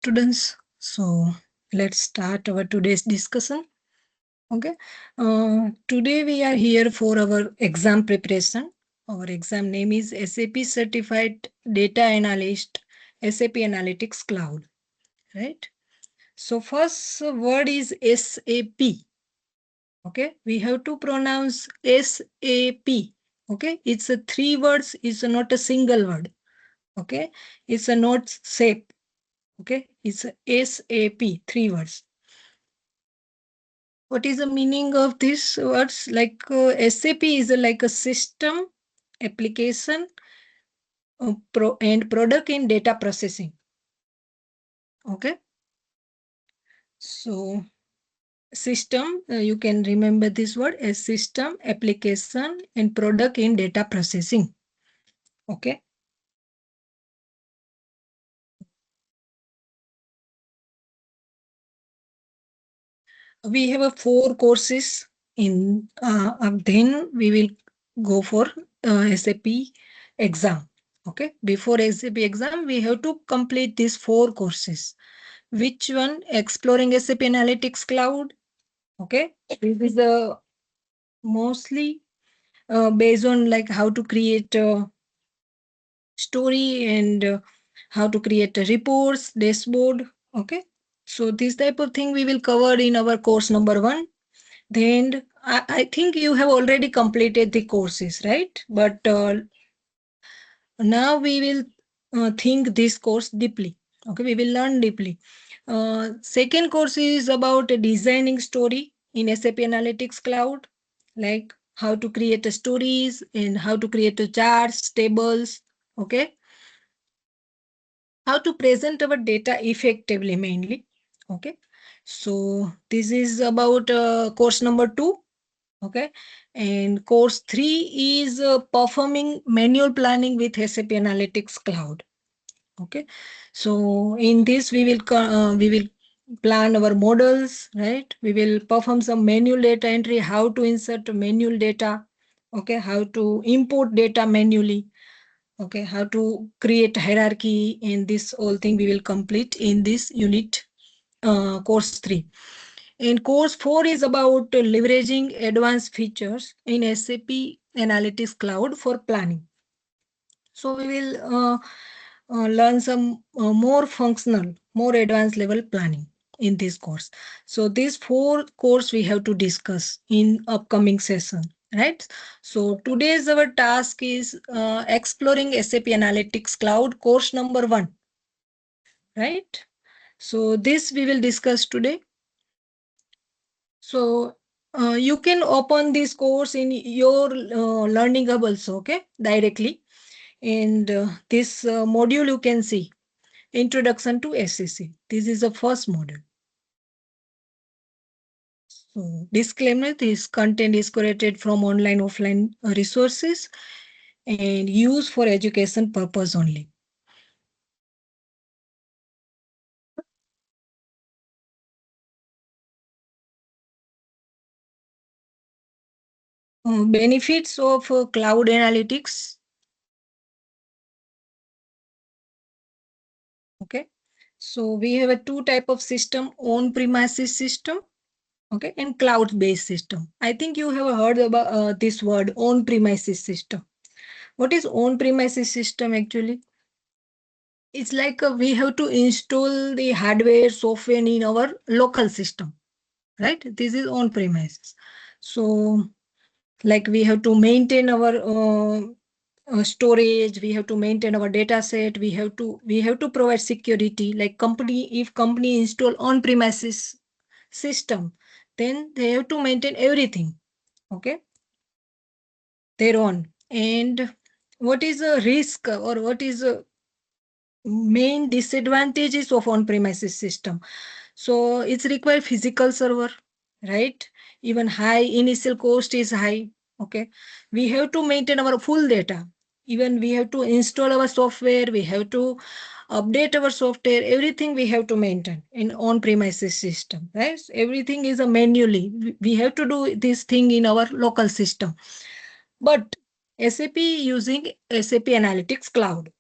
Students, so let's start our today's discussion. Okay, today we are here for our exam preparation. Our exam name is SAP Certified Data Analyst, SAP Analytics Cloud. Right. So first word is SAP. Okay, we have to pronounce SAP. Okay, it's a three words. It's not a single word. Okay, it's a not SAP. Okay, it's a SAP, three words. What is the meaning of these words? Like SAP is like a system, application, and product in data processing. Okay. So system, you can remember this word as system, application, and product in data processing. Okay. We have a 4 courses in, then we will go for SAP exam. Okay. Before SAP exam, we have to complete these 4 courses. Which one? Exploring SAP Analytics Cloud. Okay. This is mostly based on like how to create a story and how to create a reports, dashboard. Okay. So this type of thing we will cover in our course number 1. Then I think you have already completed the courses, right? But now we will think this course deeply. Okay, we will learn deeply. Second course is about designing story in SAP Analytics Cloud, like how to create a stories and how to create a charts, tables. Okay, how to present our data effectively mainly. Okay, so this is about course number 2. Okay, and course 3 is performing manual planning with SAP Analytics Cloud. Okay, so in this we will plan our models, right? We will perform some manual data entry, how to insert manual data. Okay, how to import data manually. Okay, how to create hierarchy, and this whole thing we will complete in this unit, course 3. And course 4 is about leveraging advanced features in SAP Analytics Cloud for planning. So we will learn some more functional, more advanced level planning in this course. So these 4 course we have to discuss in upcoming session, right? So today's our task is exploring SAP Analytics Cloud course number 1, right? So this we will discuss today. So you can open this course in your learning hub also, okay, directly. And this module you can see, Introduction to SAC. This is the first module. So disclaimer, this content is curated from online, offline resources and used for education purpose only. Benefits of cloud analytics. Okay. So we have a 2 type of system, on-premises system, okay, and cloud-based system. I think you have heard about this word, on-premises system. What is on-premises system actually? It's like we have to install the hardware, software in our local system, right? This is on-premises. So, like we have to maintain our storage, we have to maintain our data set, we have to provide security. Like if company install on-premises system, then they have to maintain everything, okay, their own. And what is a risk, or what is a main disadvantages of on-premises system? So it's require physical server, right? Even high initial cost is high. Okay, we have to maintain our full data. Even we have to install our software, we have to update our software, everything we have to maintain in on-premises system, right? Everything is a manually. We have to do this thing in our local system. But SAP using SAP Analytics Cloud.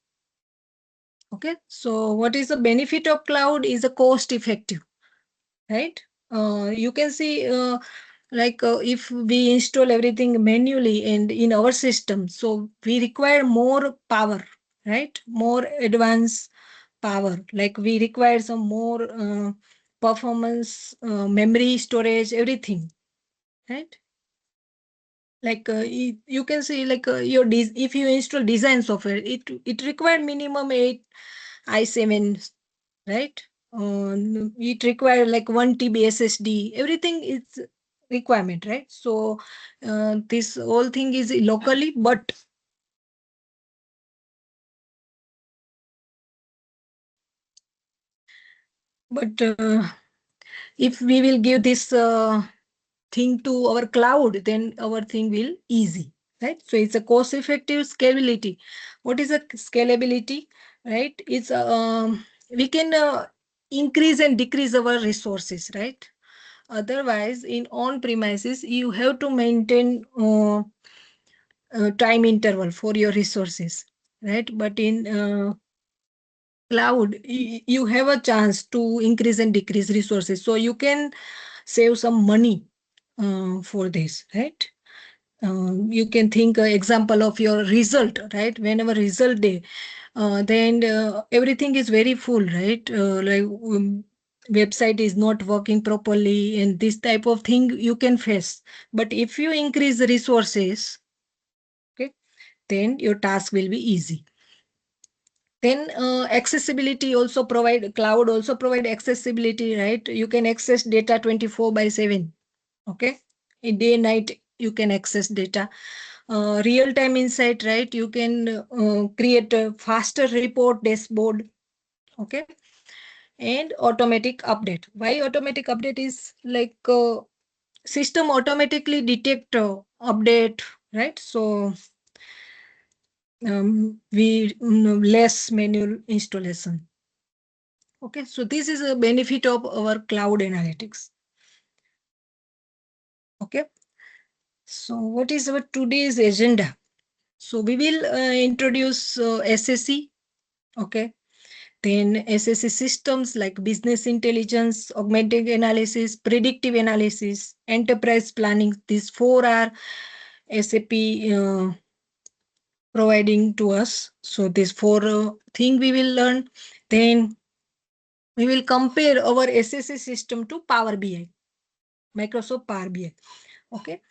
Okay, so what is the benefit of cloud is a cost effective, right? You can see if we install everything manually and in our system, so we require more power, right? More advanced power, like we require some more performance, memory, storage, everything, right? You can see if you install design software, it require minimum 8 i7, right? It require like 1 TB SSD. Everything is requirement, right? So this whole thing is locally, but if we will give this thing to our cloud, then our thing will easy, right? So it's a cost effective scalability. What is a scalability, right? It's we can increase and decrease our resources, right? Otherwise, in on premises, you have to maintain time interval for your resources, right? But in cloud, you have a chance to increase and decrease resources, so you can save some money for this, right? You can think example of your result, right? Whenever result day, then everything is very full, right? Website is not working properly, and this type of thing you can face. But if you increase the resources, okay, then your task will be easy. Then accessibility also provide, cloud also provide accessibility, right? You can access data 24/7, okay? In day night you can access data. Real time insight, right? You can create a faster report dashboard, okay? And automatic update. Why automatic update is like system automatically detect update, right? So we less manual installation. Okay, so this is a benefit of our cloud analytics. Okay, so what is our today's agenda? So we will introduce SAC, okay, then SAC systems like business intelligence, augmented analysis, predictive analysis, enterprise planning. These four are SAP providing to us. So these four thing we will learn. Then we will compare our SAC system to Power BI, Microsoft Power BI. Okay,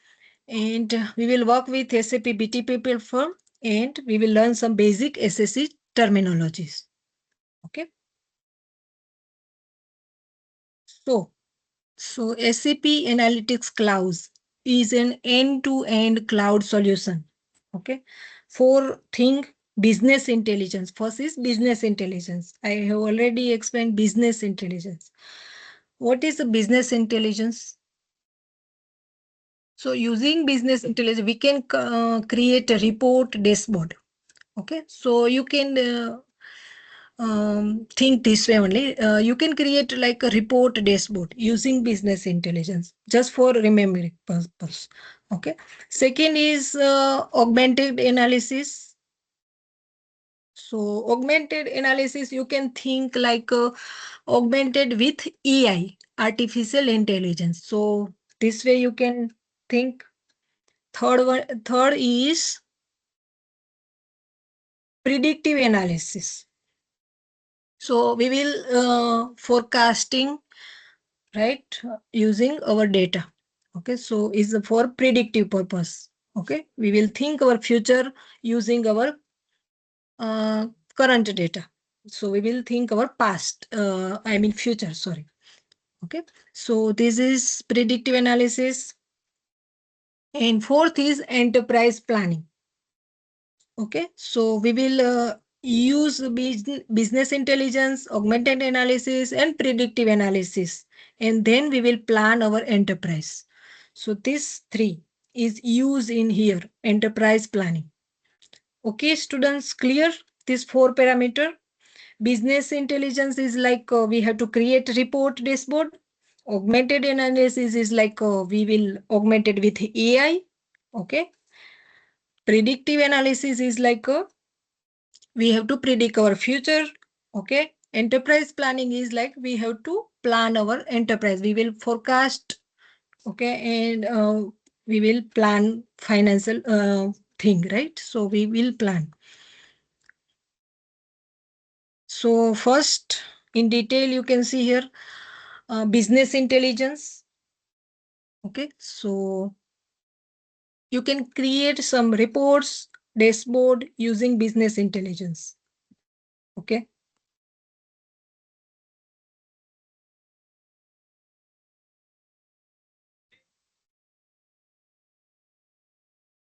and we will work with SAP BTP platform, and we will learn some basic SAC terminologies. Okay, so SAP Analytics Cloud is an end-to-end cloud solution. Okay, for thing business intelligence. First is business intelligence. I have already explained business intelligence. What is the business intelligence? So using business intelligence, we can create a report dashboard. Okay, so you can think this way only. You can create like a report dashboard using business intelligence just for remembering purpose. Okay, second is augmented analysis. So augmented analysis, you can think like augmented with AI, artificial intelligence. So this way you can think. Third is predictive analysis. So we will forecasting, right, using our data. Okay, so is for predictive purpose. Okay, we will think our future using our uh, current data. So we will think our past, I mean future, sorry. Okay, so this is predictive analysis. And fourth is enterprise planning. Okay, so we will use business intelligence, augmented analysis, and predictive analysis, and then we will plan our enterprise. So this three is used in here, enterprise planning. Okay, students, clear this four parameter? Business intelligence is like we have to create report dashboard. Augmented analysis is like we will augment it with AI. Okay, predictive analysis is like we have to predict our future. Okay, enterprise planning is like we have to plan our enterprise. We will forecast, okay, and we will plan financial thing, right? So we will plan. So first, in detail, you can see here business intelligence. Okay, so you can create some reports, dashboard using business intelligence. Okay.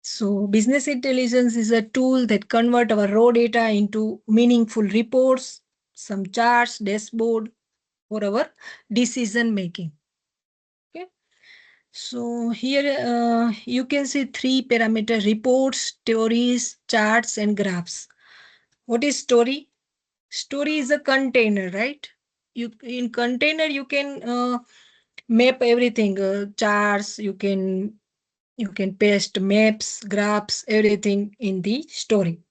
So business intelligence is a tool that convert our raw data into meaningful reports, some charts, dashboard for our decision making. Okay. So here you can see three parameter reports, stories, charts, and graphs. What is story? Story is a container, right? You in container you can map everything, charts. You can paste maps, graphs, everything in the story.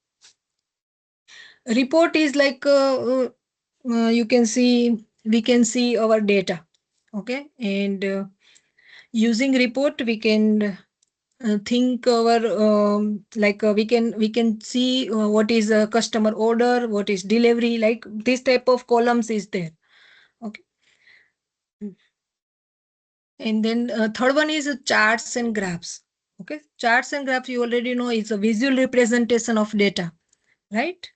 Report is like you can see we can see our data, okay, and using report we can think our like we can see what is a customer order, what is delivery, like this type of columns is there. Okay. And then third one is charts and graphs. Okay, charts and graphs you already know is a visual representation of data, right?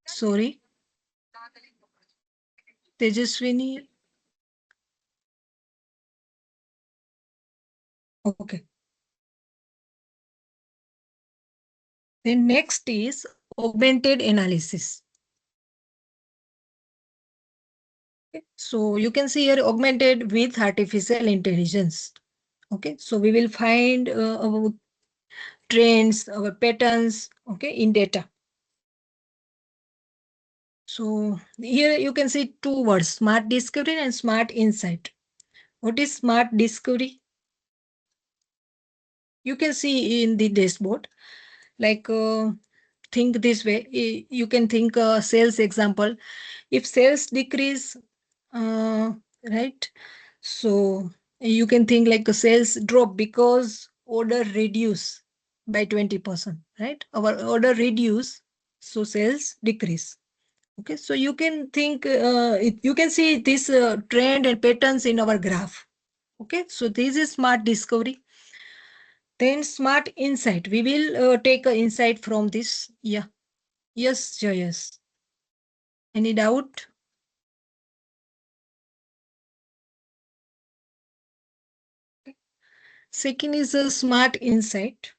Sorry, Tejaswini. Okay. Then next is augmented analysis. Okay. So you can see here augmented with artificial intelligence. Okay. So we will find our trends, our patterns, okay, in data. So here you can see two words, smart discovery and smart insight. What is smart discovery? You can see in the dashboard, like think this way. You can think sales example. If sales decrease, uh, right? So you can think like a sales drop because order reduce by 20%, right? Our order reduce, so sales decrease. Okay, so you can think, you can see this trend and patterns in our graph. Okay, so this is smart discovery. Then smart insight. We will take an insight from this. Yeah. Yes, yes. Any doubt? Second is a smart insight.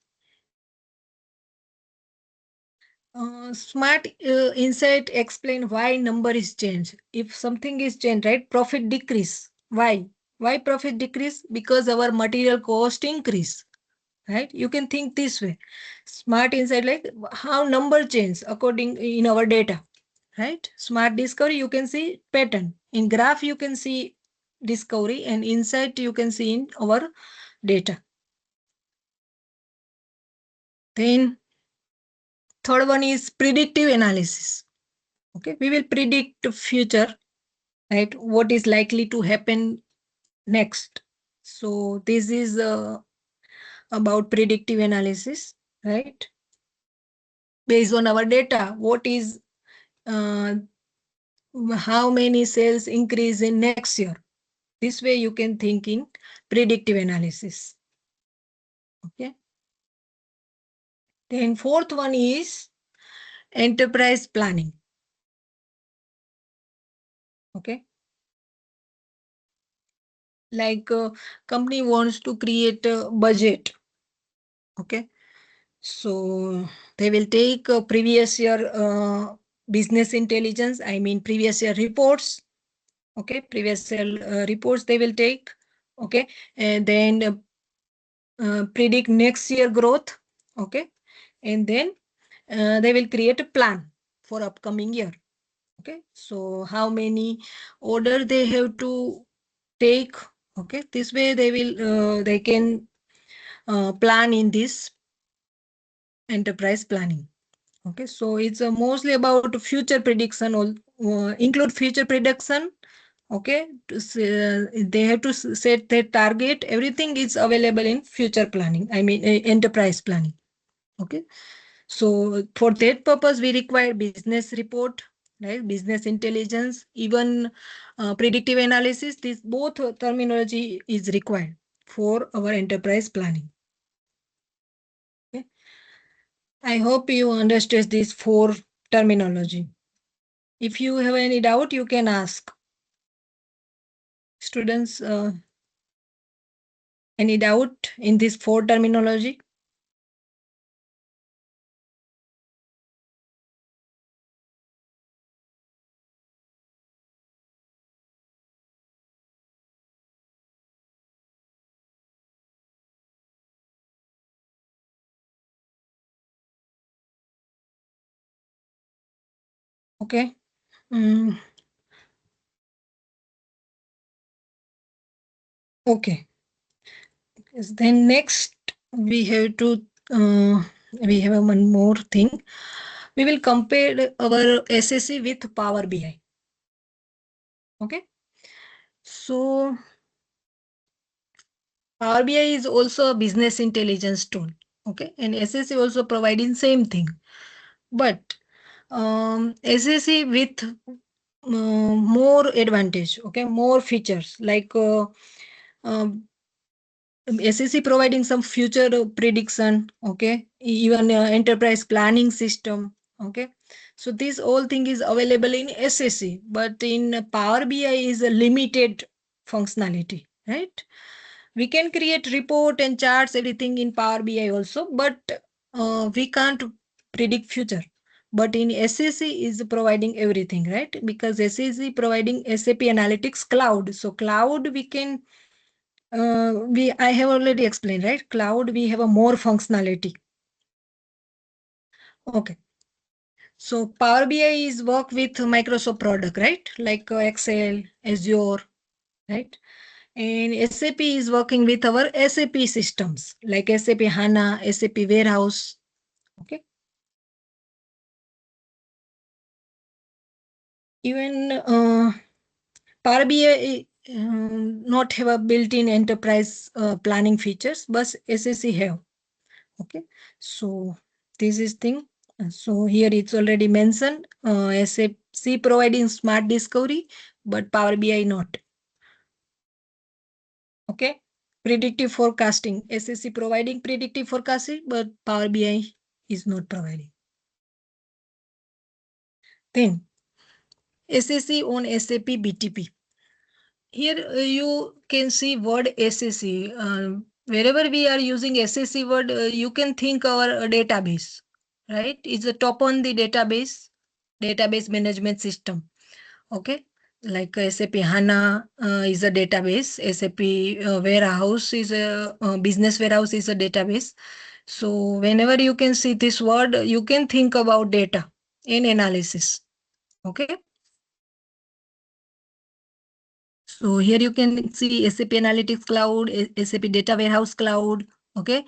Smart insight explain why number is changed. If something is changed, right? Profit decrease. Why? Why profit decrease? Because our material cost increase. Right? You can think this way. Smart insight like how number change according in our data. Right? Smart discovery, you can see pattern. In graph, you can see discovery, and insight you can see in our data. Then third one is predictive analysis. Okay, we will predict the future, right? What is likely to happen next. So this is about predictive analysis, right? Based on our data, what is uh, how many sales increase in next year. This way you can think in predictive analysis. Okay. Then fourth one is enterprise planning. Okay. Like company wants to create a budget. Okay. So they will take previous year business intelligence, I mean previous year reports. Okay. Previous year reports they will take. Okay. And then predict next year growth. Okay. And then they will create a plan for upcoming year. Okay, so how many order they have to take. Okay, this way they can plan in this enterprise planning. Okay, so it's mostly about future prediction, or include future prediction. Okay, they have to set their target. Everything is available in future planning. I mean, enterprise planning. Okay, so for that purpose, we require business report, right? Business intelligence, even predictive analysis. This both terminology is required for our enterprise planning. Okay. I hope you understand this four terminology. If you have any doubt, you can ask. Students, any doubt in this four terminology? Okay. Mm, okay. Yes, then next we have to we have one more thing. We will compare our SSC with Power BI. Okay. So Power BI is also a business intelligence tool. Okay. And SSC also providing same thing. But SSC with more advantage. Okay. More features like um, SSC providing some future prediction, okay, even enterprise planning system, okay. So this whole thing is available in SSC, but in Power BI is a limited functionality, right? We can create report and charts, everything in Power BI also, but we can't predict future. But in SAC is providing everything, right? Because SAC providing SAP Analytics Cloud. So cloud we can we I have already explained, right? Cloud, we have a more functionality. Okay. So Power BI is work with Microsoft product, right? Like Excel, Azure, right? And SAP is working with our SAP systems like SAP HANA, SAP Warehouse. Okay. Even Power BI not have a built-in enterprise planning features, but SAC have. Okay, so this is thing. So here it's already mentioned SAC providing smart discovery, but Power BI not. Okay, predictive forecasting, SAC providing predictive forecasting, but Power BI is not providing. Then SAC on SAP BTP. Here you can see word SAC. Wherever we are using SAC word, you can think our database, right? It's the top on the database management system. Okay, like SAP HANA is a database. SAP warehouse is a business warehouse is a database. So whenever you can see this word, you can think about data in analysis. Okay. So here you can see SAP Analytics Cloud, SAP Data Warehouse Cloud, okay,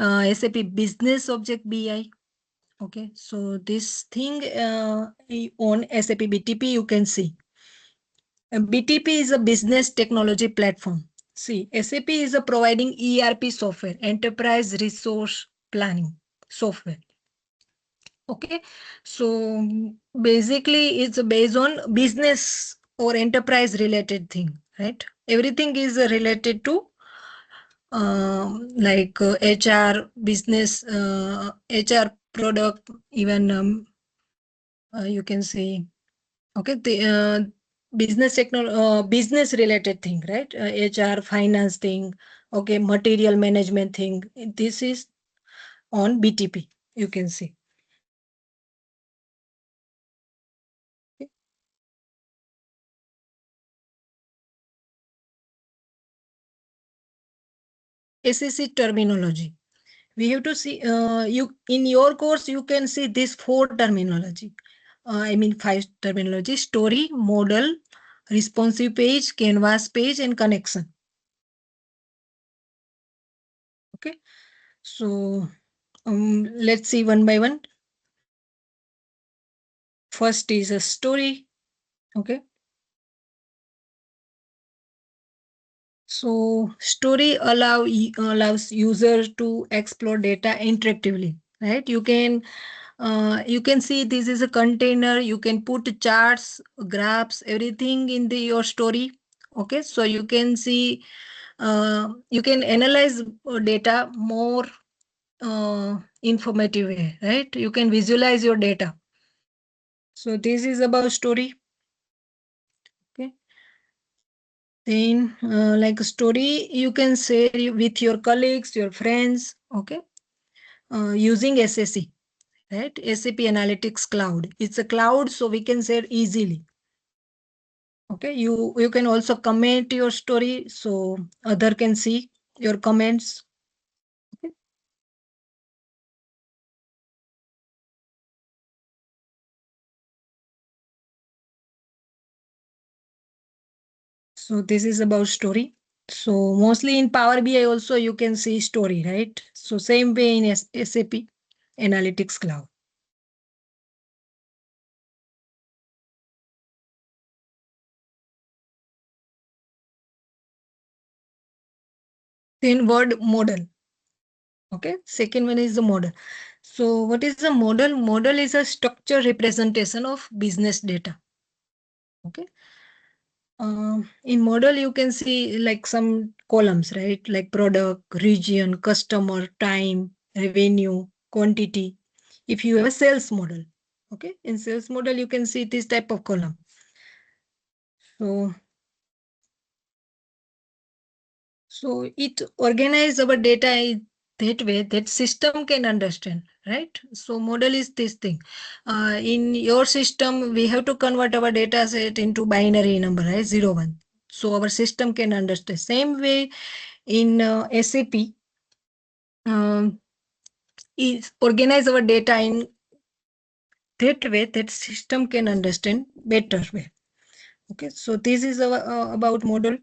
SAP Business Object BI. Okay, so this thing on SAP BTP you can see. BTP is a business technology platform. See, SAP is a providing ERP software, enterprise resource planning software. Okay, so basically it's based on business or enterprise related thing, right? Everything is related to like HR, business, HR product, even you can say, okay, the business related thing, right? HR, finance thing, okay, material management thing. This is on BTP, you can see. SEC terminology. We have to see you in your course you can see this four terminology. I mean five terminology: story, model, responsive page, canvas page, and connection. Okay, so Let's see one by one. First is a story. Okay. So story allows user to explore data interactively, right? You can see this is a container. You can put charts, graphs, everything in your story. Okay, so you can see, you can analyze data more informative way, right? You can visualize your data. So this is about story. Okay. Then, like a story, you can share with your colleagues, your friends, okay, using SAC, right? SAP Analytics Cloud. It's a cloud, so we can share easily. Okay, you can also comment your story, so other can see your comments. Okay. So this is about story. So mostly in Power BI also you can see story, right? So same way in SAP Analytics Cloud. Then word model. Okay, second one is the model. So what is the model? Model is a structure representation of business data. Okay. In model, you can see like some columns, right? Like product, region, customer, time, revenue, quantity. If you have a sales model, okay, in sales model, you can see this type of column. So, so it organize our data in that way that system can understand, right? So model is this thing. In your system, we have to convert our data set into binary number, right? 0, 1. So our system can understand. Same way in SAP, um, is organize our data in that way that system can understand better way. Okay, so this is about model.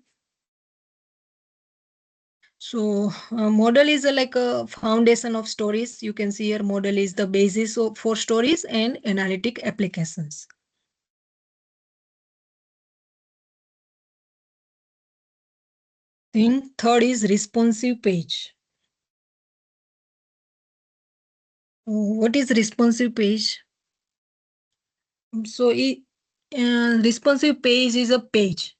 So model is like a foundation of stories. You can see here model is the basis for stories and analytic applications. Then third is responsive page. What is responsive page? So responsive page is a page.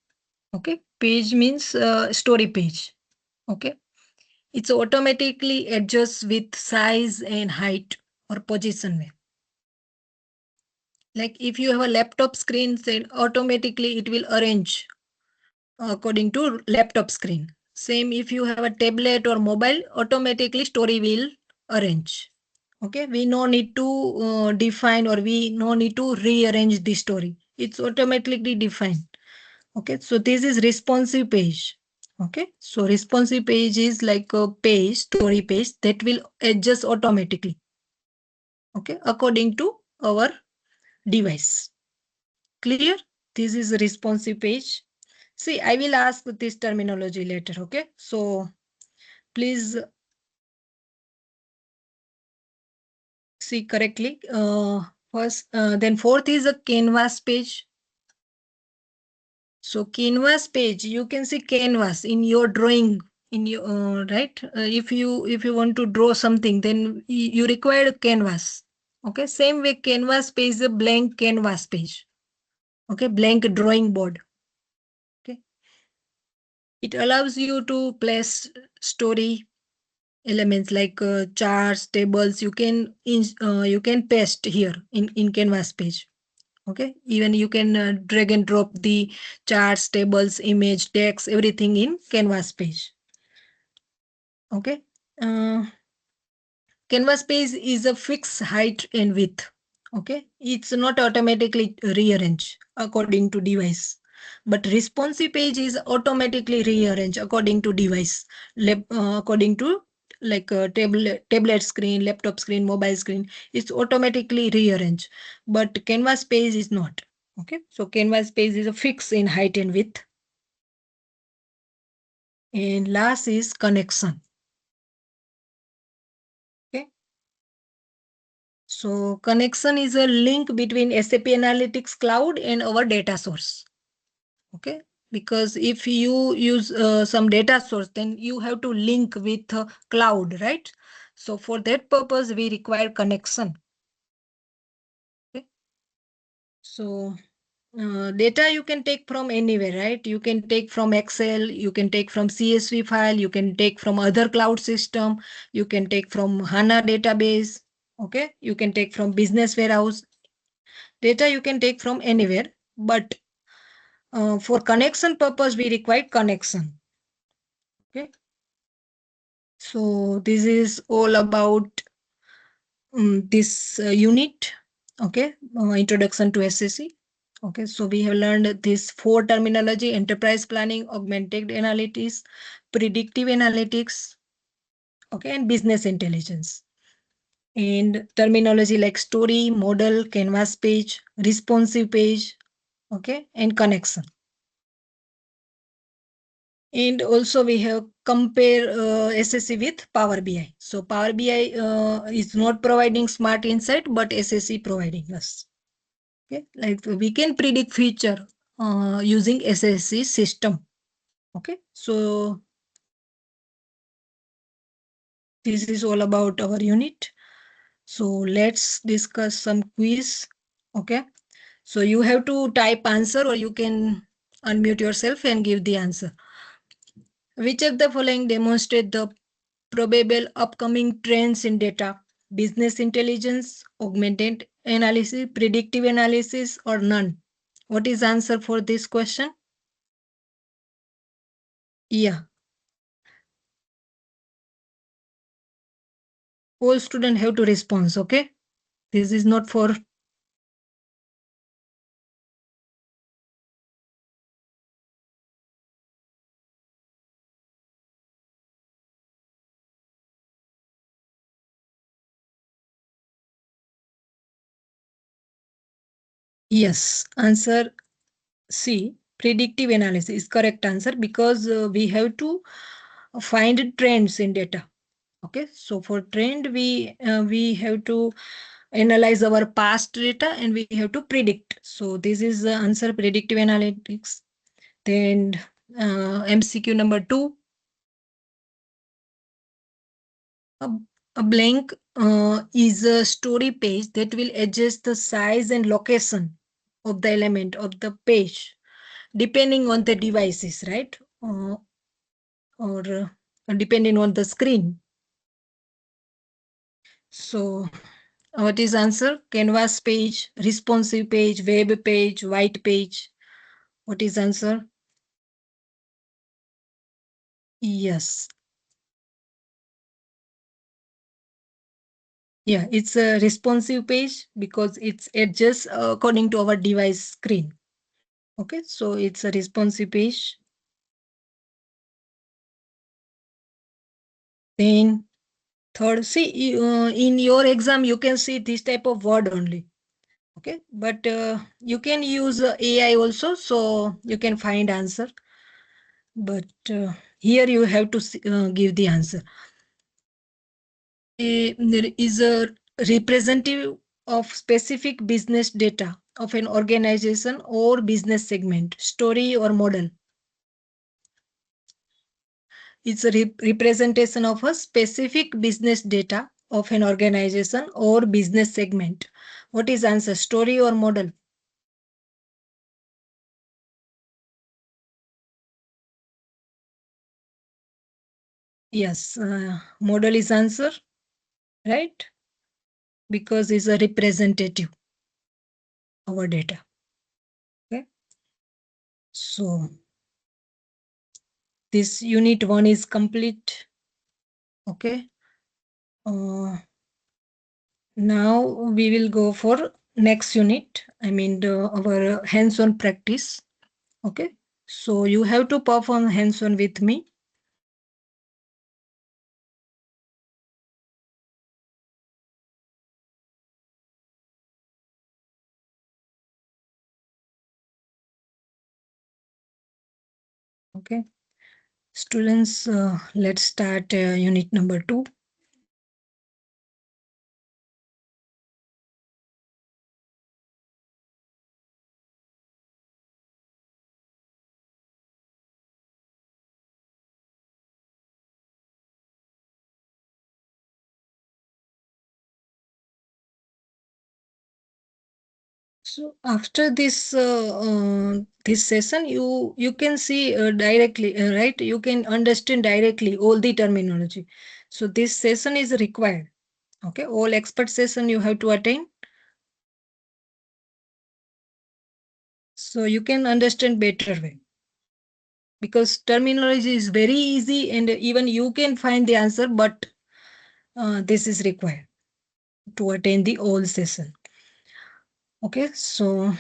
Okay, page means story page. Okay, it's automatically adjusts with size and height or position way. Like if you have a laptop screen, then automatically it will arrange according to laptop screen. Same if you have a tablet or mobile, automatically story will arrange. Okay, we no need to define, or we no need to rearrange the story. It's automatically defined. Okay, so this is responsive page. Okay, so responsive page is like a page, story page that will adjust automatically. Okay, according to our device. Clear? This is a responsive page. See, I will ask this terminology later. Okay, so please see correctly. Then fourth is a canvas page. So canvas page, you can see canvas in your drawing, in your right. If you want to draw something, then you require a canvas. Okay, same way canvas page is a blank canvas page. Okay, blank drawing board. Okay, it allows you to place story elements like charts, tables. You can paste here in canvas page. Okay, even you can drag and drop the charts, tables, image, text, everything in canvas page. Okay, uh, canvas page is a fixed height and width. Okay, it's not automatically rearranged according to device, but responsive page is automatically rearranged according to device, according to like a tablet screen, laptop screen, mobile screen. It's automatically rearranged, but canvas page is not. Okay, so canvas page is a fix in height and width. And last is connection. Okay, So connection is a link between SAP Analytics Cloud and our data source. Okay, because if you use some data source, then you have to link with cloud, right? So for that purpose, we require connection. Okay, so data you can take from anywhere, right? You can take from Excel, you can take from CSV file, you can take from other cloud system, you can take from HANA database. Okay, you can take from business warehouse. Data you can take from anywhere, but for connection purpose, we require connection. Okay, so this is all about this unit. Okay, introduction to SAC. Okay, so we have learned this four terminology: enterprise planning, augmented analytics, predictive analytics, okay, and business intelligence. And terminology like story, model, canvas page, responsive page, okay, and connection. And also we have compare SSC with Power BI. So Power BI is not providing smart insight, but SSC providing us. Okay, like we can predict future using SSC system. Okay, so this is all about our unit. So let's discuss some quiz. Okay, so you have to type answer or you can unmute yourself and give the answer. Which of the following demonstrate the probable upcoming trends in data? Business intelligence, augmented analysis, predictive analysis, or none? What is answer for this question? Yeah, all students have to respond. Okay, this is not for. Yes, answer C. Predictive analysis is correct answer because we have to find trends in data. Okay, so for trend we have to analyze our past data and we have to predict. So this is the answer, predictive analytics. Then MCQ number 2. A, a blank is a story page that will adjust the size and location of the element of the page depending on the devices, right? Or depending on the screen. So what is answer? Canvas page, responsive page, web page, white page. What is answer? Yes. Yeah, it's a responsive page because it's adjusts according to our device screen. Okay, so it's a responsive page. Then third, see, in your exam, you can see this type of word only. Okay, but you can use AI also, so you can find answer. But here you have to give the answer. There is a representative of specific business data of an organization or business segment, story or model. It's a representation of a specific business data of an organization or business segment. What is answer? Story or model? Yes, model is answer, right? Because it's a representative of our data. Okay. So this unit 1 is complete. Okay. Now we will go for next unit. I mean our hands-on practice. Okay. So you have to perform hands-on with me. Okay. Students, let's start unit number 2. So after this session, you can see directly, right? You can understand directly all the terminology. So this session is required. Okay, all expert session you have to attend, so you can understand better way, because terminology is very easy and even you can find the answer, but this is required to attend the all session. Okay, so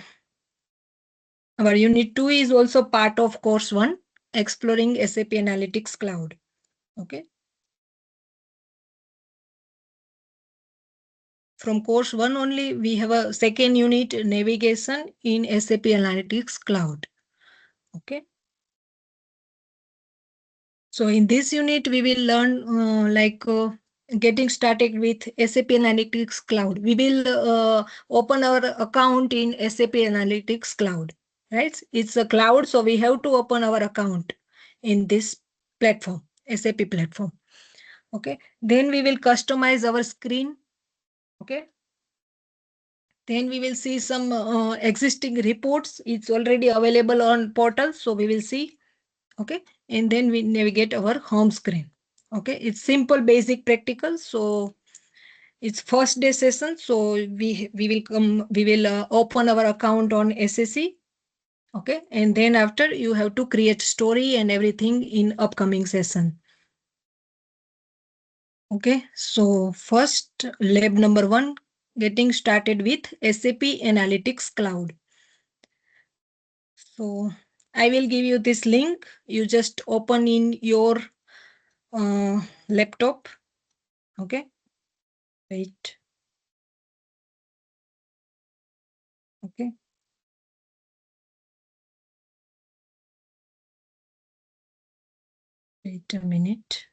our unit 2 is also part of course 1, exploring SAP Analytics Cloud. Okay, from course 1 only we have a second unit, navigation in SAP Analytics Cloud. Okay, so in this unit we will learn getting started with SAP Analytics Cloud. We will open our account in SAP Analytics Cloud, right? It's a cloud, so we have to open our account in this platform, SAP platform. Okay, then we will customize our screen. Okay, then we will see some existing reports. It's already available on portal, so we will see. Okay, and then we navigate our home screen. Okay, it's simple, basic, practical. So it's first day session, so we will open our account on SAC. Okay, and then after you have to create story and everything in upcoming session. Okay, so first lab number 1, getting started with SAP Analytics Cloud. So I will give you this link. You just open in your laptop. Okay, wait. Okay, wait a minute.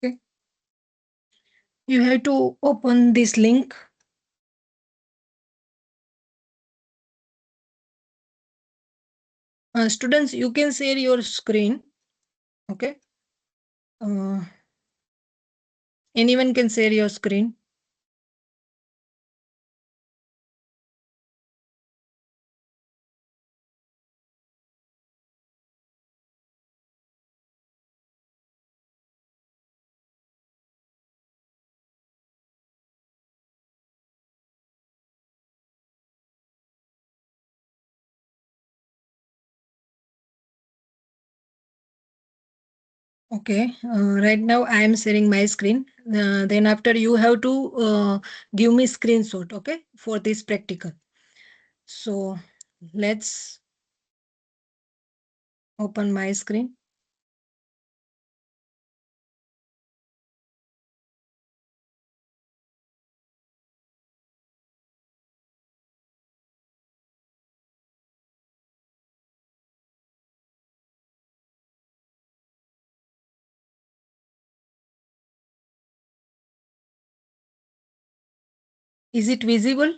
Okay, you have to open this link. Students, you can share your screen. Okay, uh, anyone can share your screen. Okay, right now I am sharing my screen. Then after you have to give me screenshot. Okay, for this practical. So let's open my screen. Is it visible,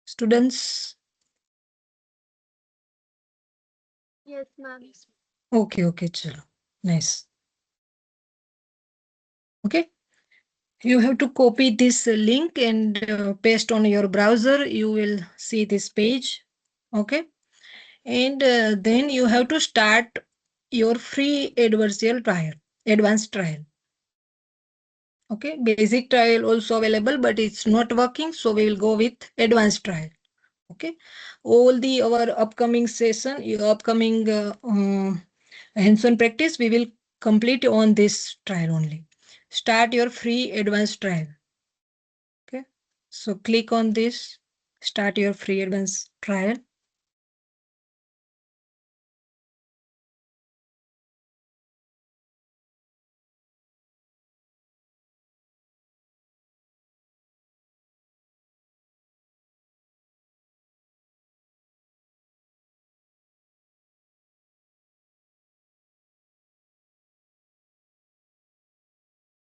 students? Yes, ma'am. Okay, okay, chalo. Nice. Okay, you have to copy this link and paste on your browser. You will see this page. Okay, and then you have to start your free adversarial trial, advanced trial. Okay, basic trial also available, but it's not working, so we will go with advanced trial. Okay, all the our upcoming session, your upcoming hands-on practice, we will complete on this trial only. Start your free advanced trial. Okay, so click on this, start your free advanced trial.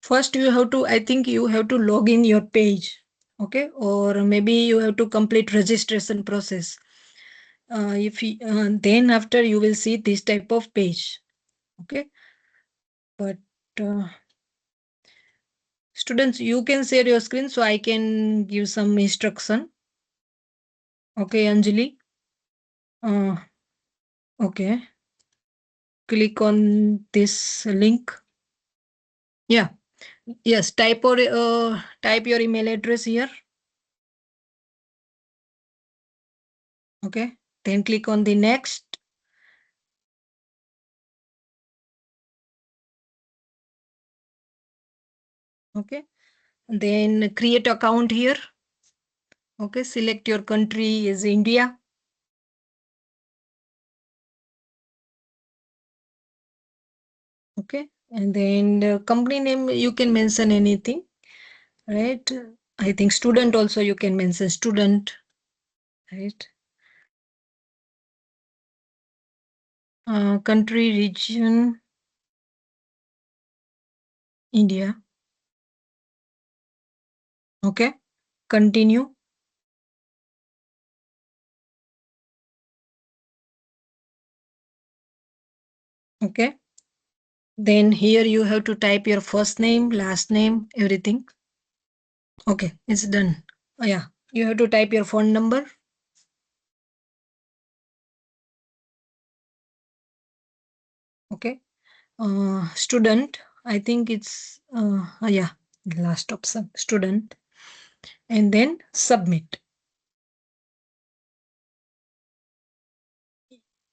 First you have to, I think you have to log in your page. Okay, or maybe you have to complete registration process. If you, then after you will see this type of page. Okay, but uh, students, you can share your screen so I can give some instruction. Okay, Anjali. Uh, okay, click on this link. Yeah, yes. Type your email address here. Okay, then click on the next. Okay, then create account here. Okay, select your country is India. Okay, and then the company name you can mention anything, right? I think student also you can mention student, right? Country, region, India. Okay, continue. Okay, then here you have to type your first name, last name, everything. Okay, it's done. Yeah, you have to type your phone number. Okay, student. I think it's yeah, the last option, student, and then submit.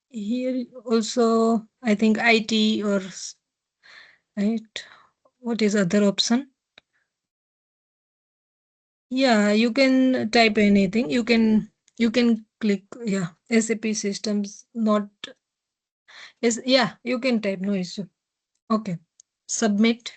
Here also, I think IT or right. What is other option? Yeah, you can type anything. You can click. Yeah, SAP systems. Not is yeah. You can type. No issue. Okay, submit.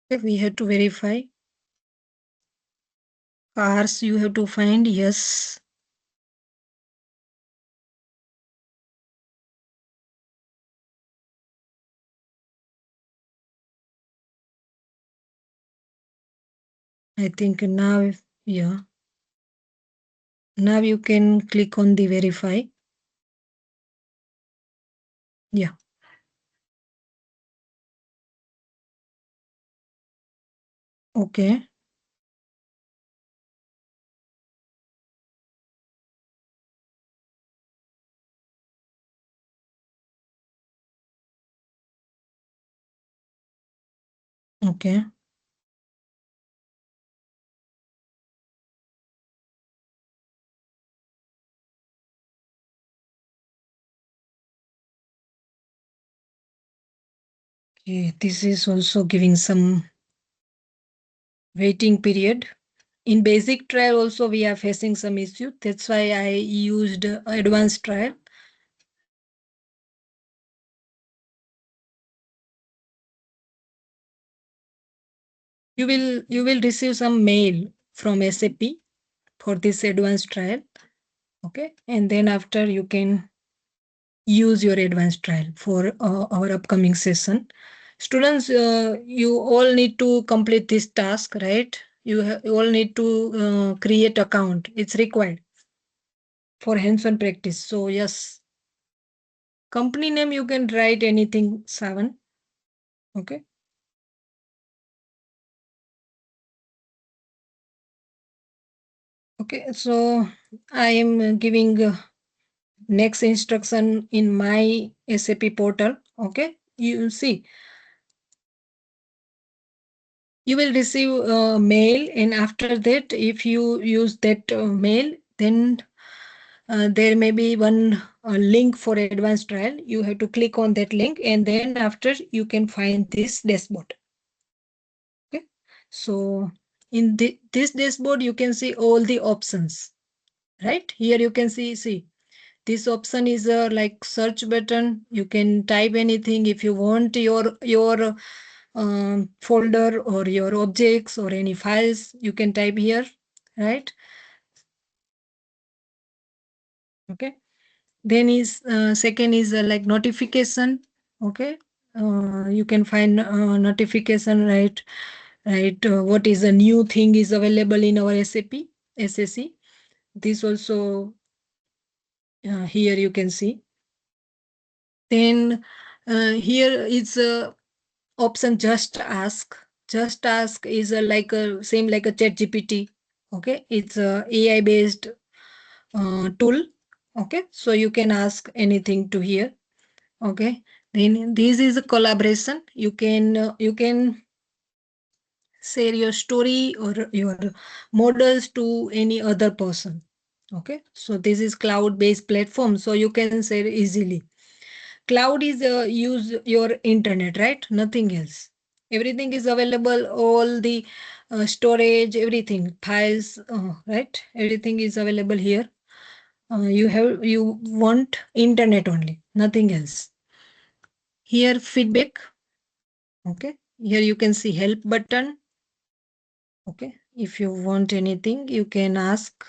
Okay, we have to verify. Cars you have to find. Yes. I think now. Yeah. Now you can click on the verify. Yeah. Okay. Okay. Okay. This is also giving some waiting period. In basic trial also we are facing some issue. That's why I used advanced trial. You will receive some mail from SAP for this advanced trial. Okay, and then after you can use your advanced trial for our upcoming session. Students, you all need to complete this task, right? You all need to create account. It's required for hands-on practice. So yes, company name you can write anything, Seven. Okay. Okay, so I am giving next instruction in my SAP portal. Okay, you see, you will receive a mail, and after that, if you use that mail, then there may be one link for advanced trial. You have to click on that link, and then after you can find this dashboard. Okay, so in this dashboard, you can see all the options. Right here, you can see this option is a like search button. You can type anything if you want your folder or your objects or any files, you can type here, right? Okay. Then is second is like notification. Okay. You can find notification, right? Right. What is a new thing is available in our SAC. This also here you can see. Then here is option just ask. Just ask is like a same like a chat GPT. Okay. It's a AI based tool. Okay. So you can ask anything to here. Okay. Then this is a collaboration. You can share your story or your models to any other person. Okay. So this is cloud based platform. So you can share easily. Cloud is use your internet, right? Nothing else. Everything is available. All the storage, everything, files, right? Everything is available here. You want internet only, nothing else. Here feedback. Okay. Here you can see help button. Okay. If you want anything, you can ask.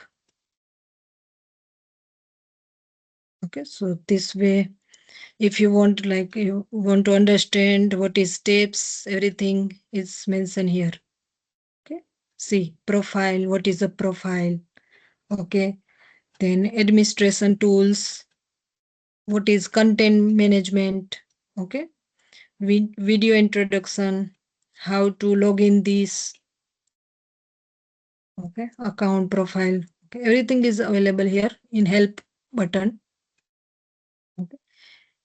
Okay. So this way, if you want, like you want to understand what is steps, everything is mentioned here. Okay. See profile. What is a profile? Okay. Then administration tools. What is content management? Okay. Video introduction. How to log in this. Okay. Account profile. Okay. Everything is available here in help button. Okay.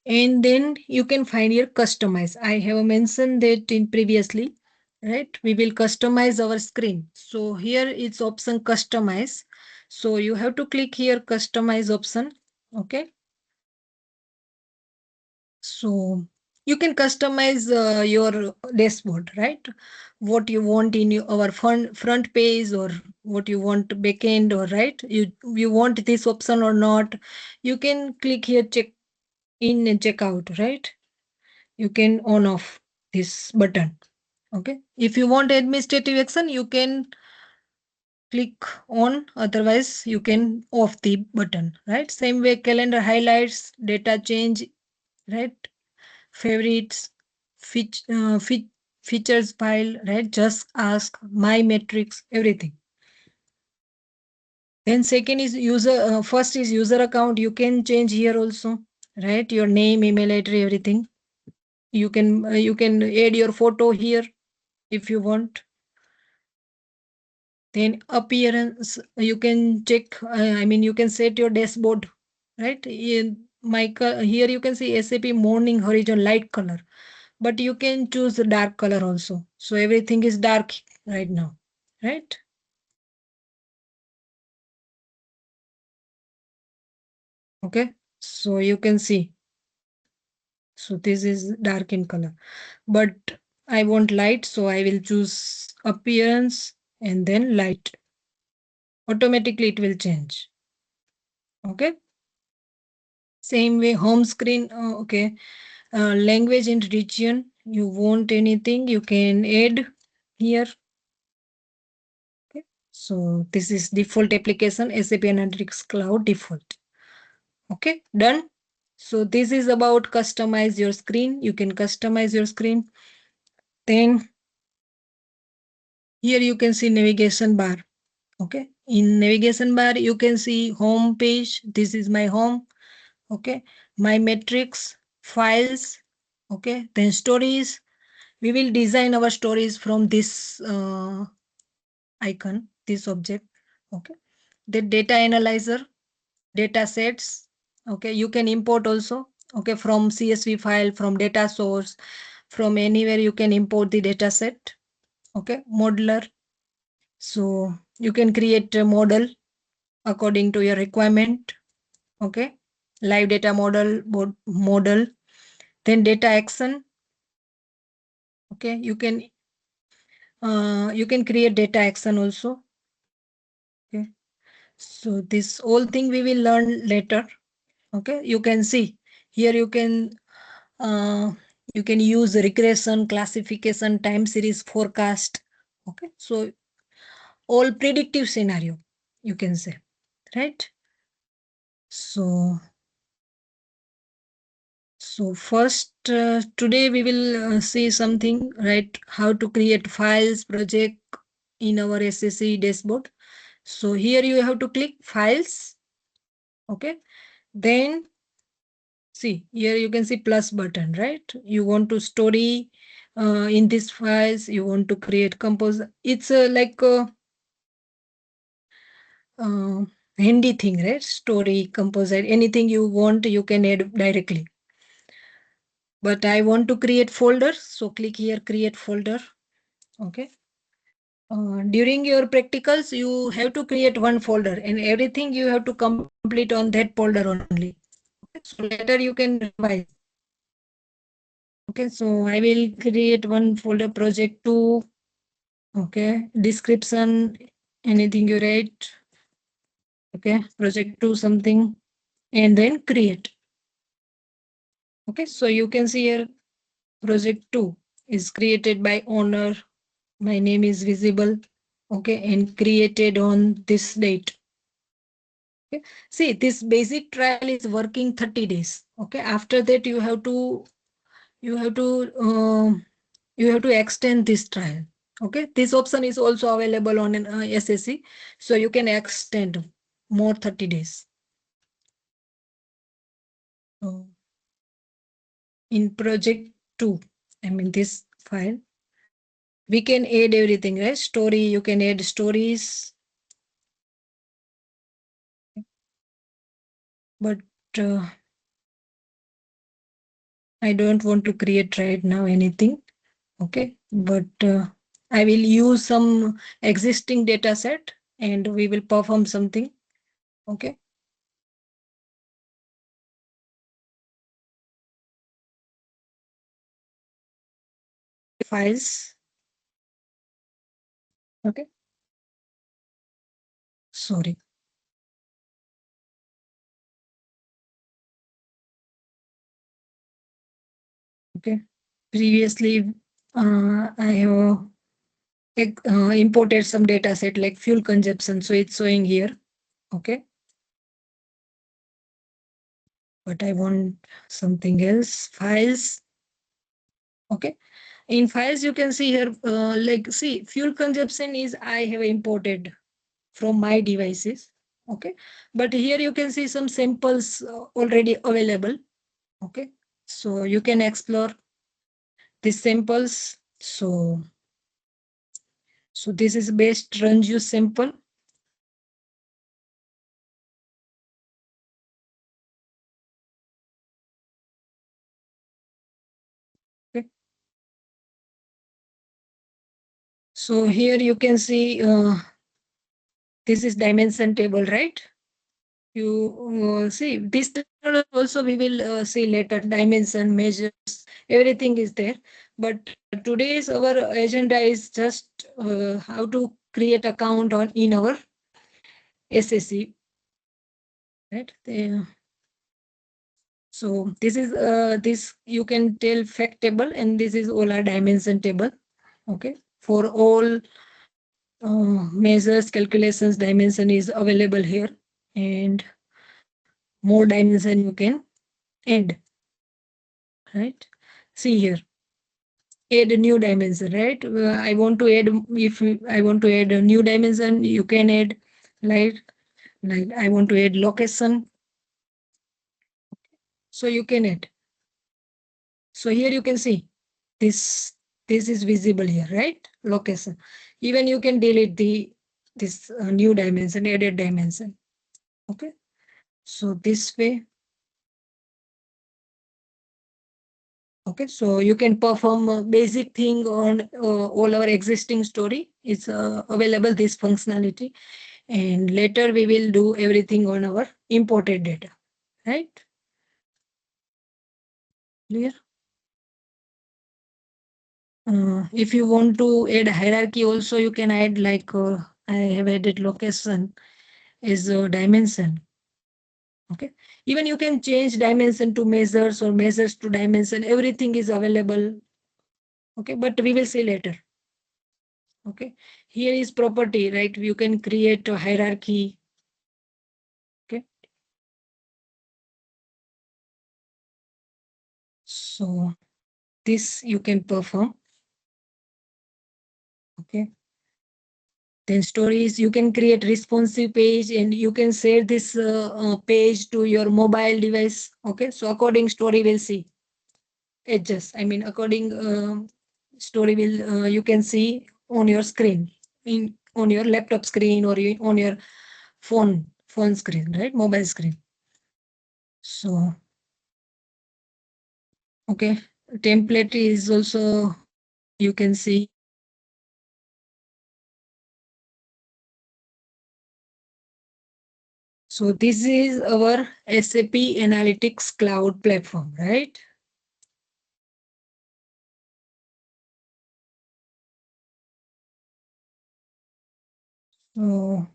And then you can find here customize. I have mentioned that in previously, right? We will customize our screen. So here it's option customize. So you have to click here customize option. Okay. So you can customize your dashboard, right? What you want in our front page or what you want backend or right? You want this option or not? You can click here check in and check out, right? You can on off this button. Okay. If you want administrative action, you can click on, otherwise you can off the button, right? Same way calendar highlights, data change, right? Favorites, features file, right? Just ask my metrics, everything. Then second is user, first is user account. You can change here also, right? Your name, email address, everything. You can add your photo here if you want. Then appearance, you can check. You can set your dashboard, right? Here you can see SAP morning horizon light color, but you can choose the dark color also. So everything is dark right now, right? Okay. So you can see. So this is dark in color, but I want light, so I will choose appearance and then light. Automatically it will change. Okay. Same way home screen. Okay. Language and region. You want anything, you can add here. Okay. So this is default application, SAP Analytics Cloud default. Okay, done. So this is about customize your screen. You can customize your screen. Then here you can see navigation bar. Okay. In navigation bar, you can see home page. This is my home. Okay. My metrics, files. Okay. Then stories. We will design our stories from this icon, this object. Okay. The data analyzer, data sets. Okay. You can import also. Okay. From CSV file, from data source, from anywhere you can import the data set. Okay. Modeler. So you can create a model according to your requirement. Okay. Live data model. Then data action. Okay. You can create data action also. Okay. So this whole thing we will learn later. Okay. You can see here you can You can use regression, classification, time series forecast. Okay, so all predictive scenario, you can say, right? So, so first today we will see something, right? How to create files project in our SSE dashboard. So here you have to click files. Okay, then see here you can see plus button, right? You want to story in these files. You want to create compose. It's like uh, handy thing, right? Story, composite, anything you want, you can add directly. But I want to create folder, so click here, create folder. Okay. During your practicals, you have to create one folder, and everything you have to complete on that folder only. Okay. So later you can revise. Okay. So I will create one folder, project 2. Okay. Description, anything you write. Okay. Project 2 something, and then create. Okay, so you can see here project 2 is created by owner. My name is visible. Okay, and created on this date. Okay, see this basic trial is working 30 days. Okay, after that you have to you have to extend this trial. Okay, this option is also available on an SSC, so you can extend more 30 days. So in project 2, I mean this file, we can add everything, right? Story, you can add stories, but uh, I don't want to create right now anything. Okay, but I will use some existing data set and we will perform something. Okay, files. Okay, sorry. Okay, previously I have imported some data set like fuel consumption, so it's showing here. Okay, but I want something else. Files. Okay, in files you can see here like see fuel consumption is I have imported from my devices. Okay, but here you can see some samples already available. Okay, so you can explore these samples. So this is based run use sample. Okay, so here you can see this is dimension table, right? You see this table also we will see later, dimension measures, everything is there. But today's our agenda is just how to create account on in our SSC, right? So this is this you can tell fact table, and this is all our dimension table. Okay, for all measures, calculations, dimension is available here, and more dimension you can add, right? See here, add a new dimension, right? I want to add, if I want to add a new dimension, you can add, like I want to add location, so you can add. So here you can see this this is visible here, right? Location. Even you can delete the this new dimension, added dimension. Okay. So this way, okay. So you can perform a basic thing on all our existing story. It's available this functionality, and later we will do everything on our imported data, right? Clear? If you want to add hierarchy also, you can add like I have added location is a dimension. Okay. Even you can change dimension to measures or measures to dimension. Everything is available. Okay. But we will see later. Okay. Here is property, right? You can create a hierarchy. Okay. So this you can perform. Okay. Then stories, you can create responsive page and you can share this page to your mobile device. Okay. So according story will see edges. I mean, according story will you can see on your screen, in on your laptop screen or on your phone screen, right? Mobile screen. So okay, template is also you can see. So this is our SAP Analytics Cloud platform, right? So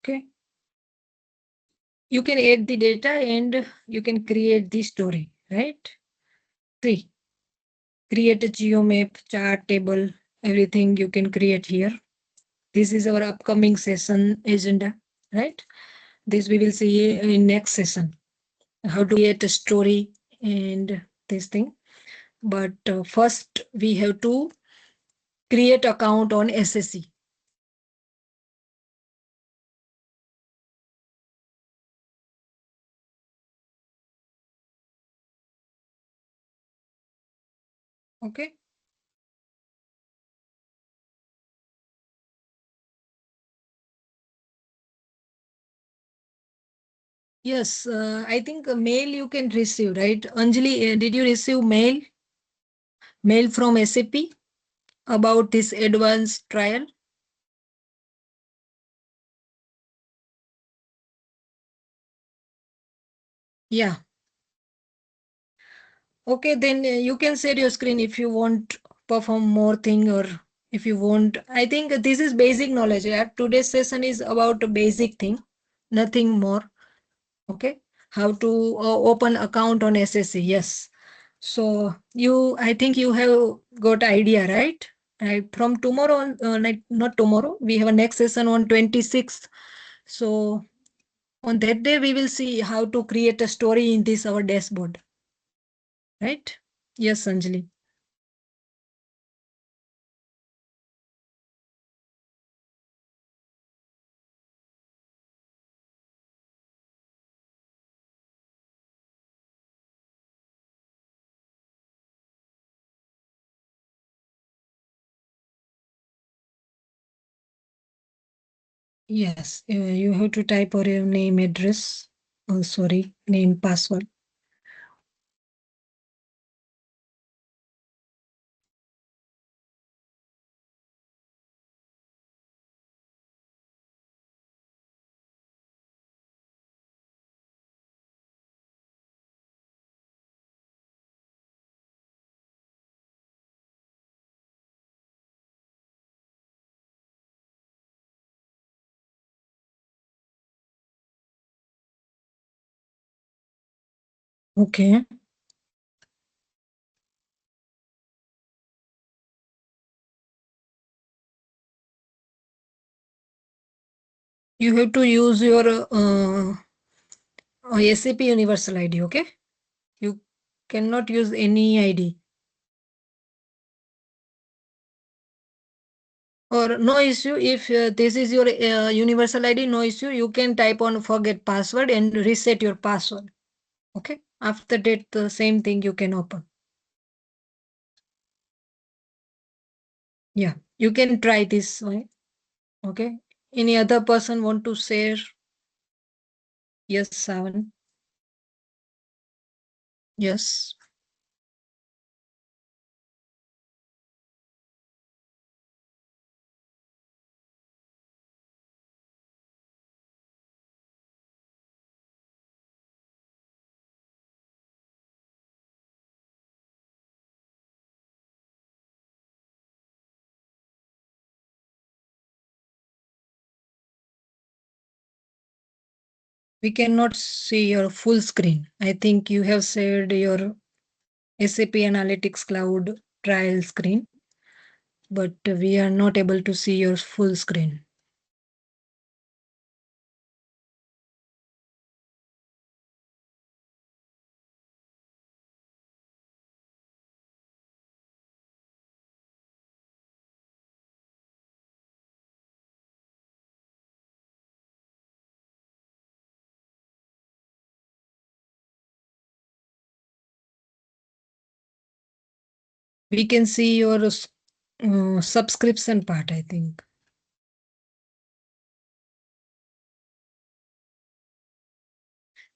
okay, you can add the data and you can create the story, right? See, create a geomap, chart, table, everything you can create here. This is our upcoming session agenda, right? This we will see in next session. How to create a story and this thing. But first we have to create account on SSC. Okay. Yes, I think a mail you can receive, right? Anjali, did you receive mail from SAP about this advanced trial? Yeah. Okay, then you can share your screen if you want perform more thing or if you want. I think this is basic knowledge. Yeah? Today's session is about a basic thing, nothing more. Okay, how to open account on SSC. Yes. So I think you have got idea, right? Right. From tomorrow on, not tomorrow, we have a next session on 26th. So on that day, we will see how to create a story in this our dashboard, right? Yes, Anjali. Yes, you have to type or your name, address. Oh, sorry, name, password. Okay. You have to use your SAP Universal ID. Okay. You cannot use any ID. Or no issue if this is your universal ID, no issue. You can type on forget password and reset your password. Okay. After that, the same thing you can open. Yeah. You can try this way. Okay. Any other person want to share? Yes, Savan. Yes. We cannot see your full screen. I think you have shared your SAP Analytics Cloud trial screen, but we are not able to see your full screen. We can see your subscription part, I think.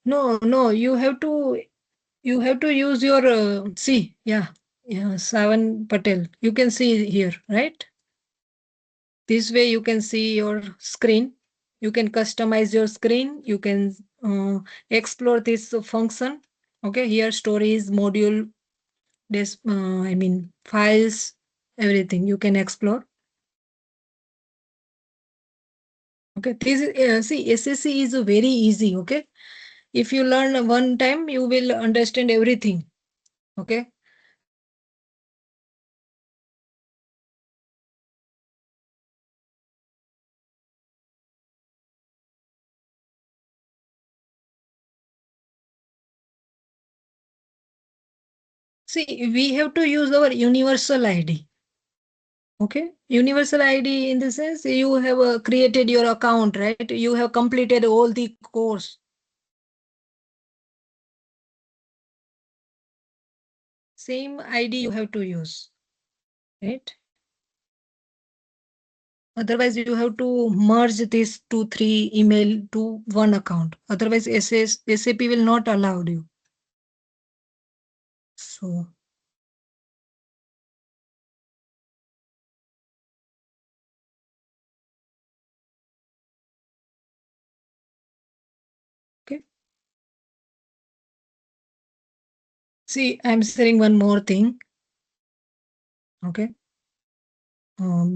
No, no, you have to use your see, yeah, Savan Patel. You can see here, right? This way you can see your screen. You can customize your screen. You can explore this function. Okay, here stories, module, this I mean files, everything you can explore. Okay, this is see SSC is very easy. Okay, if you learn one time, you will understand everything. Okay. See, we have to use our universal ID. Okay, universal ID in the sense you have created your account, right? You have completed all the course. Same ID you have to use, right? Otherwise, you have to merge these two, three email to one account. Otherwise, SAP will not allow you. So, okay. See, I'm sharing one more thing. Okay.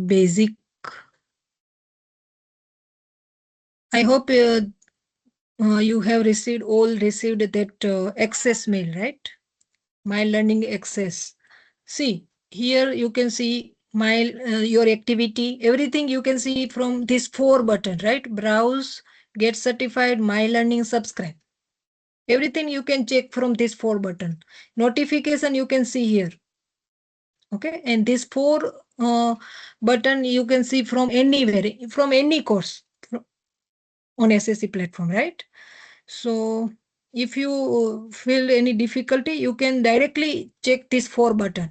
Basic. I hope you have received that access mail, right? My learning access. See, here you can see my your activity, everything you can see from this four button, right? Browse, get certified, my learning, subscribe. Everything you can check from this four button. Notification you can see here. Okay, and this four button you can see from anywhere, from any course on SSC platform, right? So if you feel any difficulty, you can directly check this four button.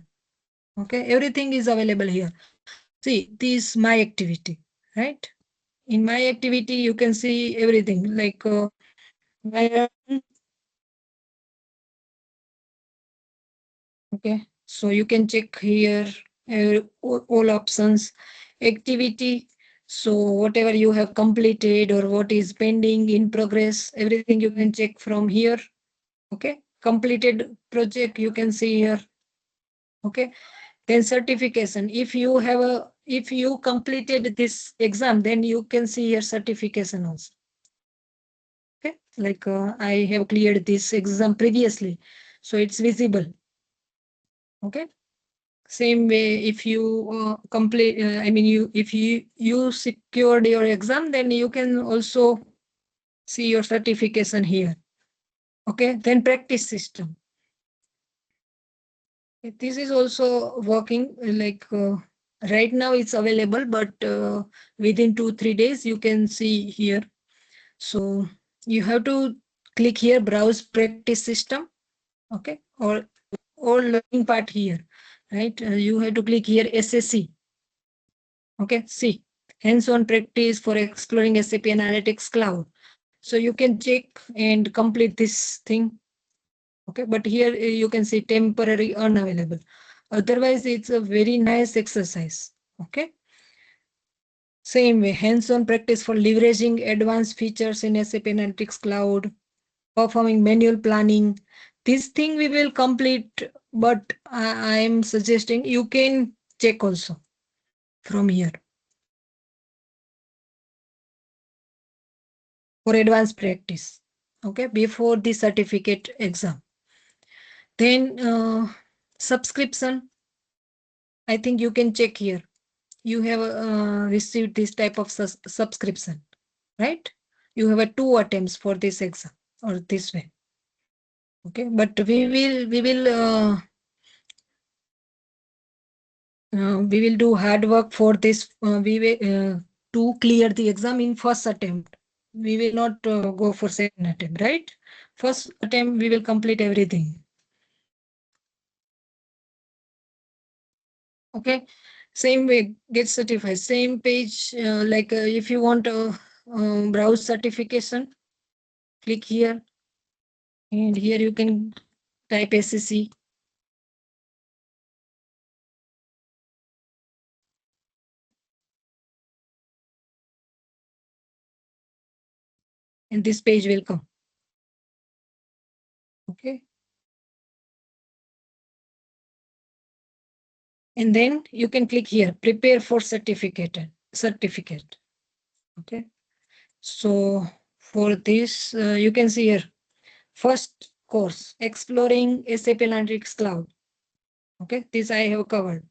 Okay, everything is available here. See, this my activity, right? In my activity, you can see everything like where, okay. So you can check here all options, activity. So whatever you have completed or what is pending in progress, everything you can check from here. Okay, completed project you can see here. Okay, then certification. If you completed this exam, then you can see your certification also. Okay, like I have cleared this exam previously, so it's visible. Okay, same way if you complete, I mean you if you secured your exam, then you can also see your certification here. Okay, then practice system. This is also working like right now it's available, but within 2-3 days you can see here. So you have to click here, browse practice system. Okay, or learning part here, right? You have to click here SSC. Okay, see, hands-on practice for exploring SAP Analytics Cloud. So you can check and complete this thing. Okay, but here you can see temporary unavailable. Otherwise, it's a very nice exercise. Okay, same way, hands-on practice for leveraging advanced features in SAP Analytics Cloud, performing manual planning. This thing we will complete, but I am suggesting you can check also from here for advanced practice. okay, before the certificate exam. Then subscription, I think you can check here. You have received this type of subscription, right? You have a 2 attempts for this exam or this way. Okay, but we will do hard work for this. We will to clear the exam in first attempt. We will not go for second attempt, right? First attempt we will complete everything. Okay, same way get certified. Same page like if you want browse certification, click here, and here you can type SAC. And this page will come. Okay, and then you can click here, prepare for certificate. Okay, so for this you can see here first course, exploring SAP Analytics Cloud. Okay, this I have covered.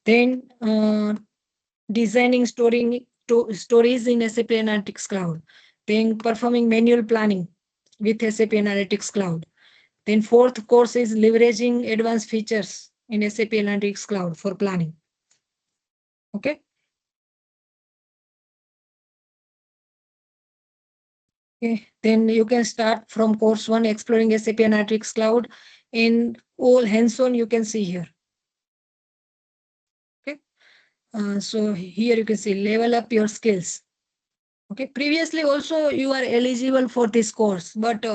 Then designing stories in SAP Analytics Cloud. Then performing manual planning with SAP Analytics Cloud. Then fourth course is leveraging advanced features in SAP Analytics Cloud for planning. Okay. Okay. Then you can start from course 1, exploring SAP Analytics Cloud. In all hands-on, you can see here. Okay. So here you can see level up your skills. Okay. Previously also you are eligible for this course, but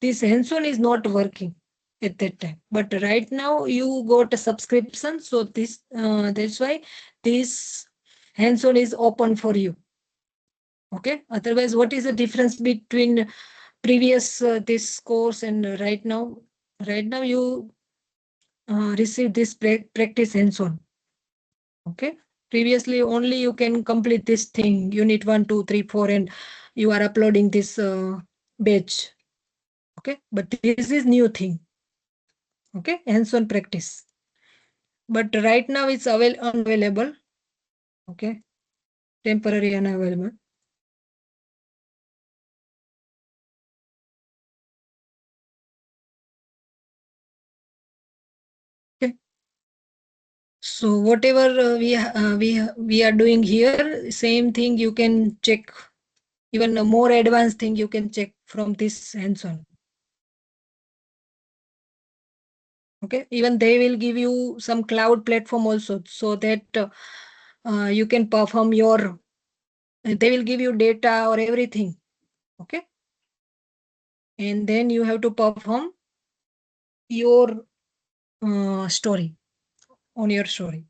this hands-on is not working at that time. But right now you got a subscription, so this that's why this hands-on is open for you. Okay. Otherwise, what is the difference between previous this course and right now? Right now you receive this practice hands-on. Okay. Previously only you can complete this thing, unit 1, 2, 3, 4, and you are uploading this batch. Okay. But this is new thing. Okay. Hands-on practice. But right now it's unavailable. Okay. Temporary unavailable. Okay. So whatever we are doing here, same thing you can check. Even a more advanced thing you can check from this hands-on. Okay. Even they will give you some cloud platform also, so that you can perform your. They will give you data or everything. Okay. And then you have to perform your story on your story.